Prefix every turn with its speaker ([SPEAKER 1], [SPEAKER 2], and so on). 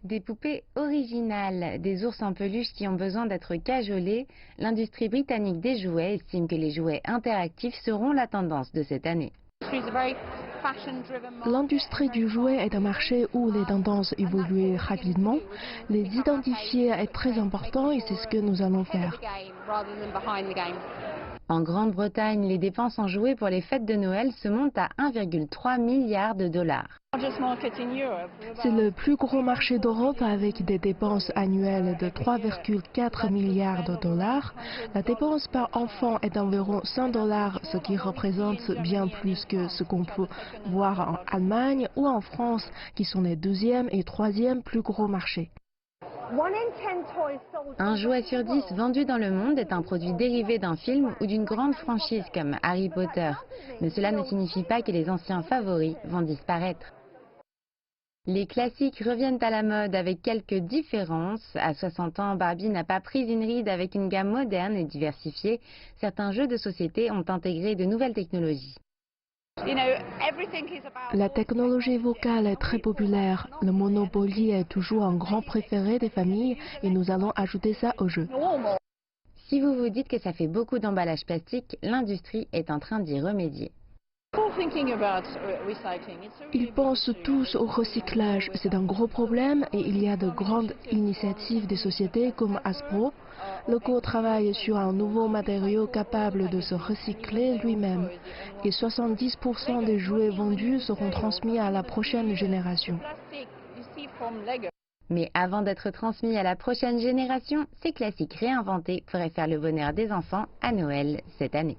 [SPEAKER 1] Des poupées originales, des ours en peluche qui ont besoin d'être cajolés, l'industrie britannique des jouets estime que les jouets interactifs seront la tendance de cette année.
[SPEAKER 2] L'industrie du jouet est un marché où les tendances évoluent rapidement. Les identifier est très important et c'est ce que nous allons faire.
[SPEAKER 1] En Grande-Bretagne, les dépenses en jouets pour les fêtes de Noël se montent à 1,3 milliard de dollars.
[SPEAKER 2] C'est le plus gros marché d'Europe avec des dépenses annuelles de 3,4 milliards de dollars. La dépense par enfant est d'environ 100 dollars, ce qui représente bien plus que ce qu'on peut voir en Allemagne ou en France, qui sont les deuxième et troisième plus gros marchés.
[SPEAKER 1] Un jouet sur 10 vendu dans le monde est un produit dérivé d'un film ou d'une grande franchise comme Harry Potter. Mais cela ne signifie pas que les anciens favoris vont disparaître. Les classiques reviennent à la mode avec quelques différences. À 60 ans, Barbie n'a pas pris une ride avec une gamme moderne et diversifiée. Certains jeux de société ont intégré de nouvelles technologies.
[SPEAKER 2] La technologie vocale est très populaire. Le Monopoly est toujours un grand préféré des familles et nous allons ajouter ça au jeu.
[SPEAKER 1] Si vous vous dites que ça fait beaucoup d'emballage plastique, l'industrie est en train d'y remédier.
[SPEAKER 2] Ils pensent tous au recyclage. C'est un gros problème et il y a de grandes initiatives des sociétés comme Hasbro. Lego travaille sur un nouveau matériau capable de se recycler lui-même. Et 70% des jouets vendus seront transmis à la prochaine génération.
[SPEAKER 1] Mais avant d'être transmis à la prochaine génération, ces classiques réinventés pourraient faire le bonheur des enfants à Noël cette année.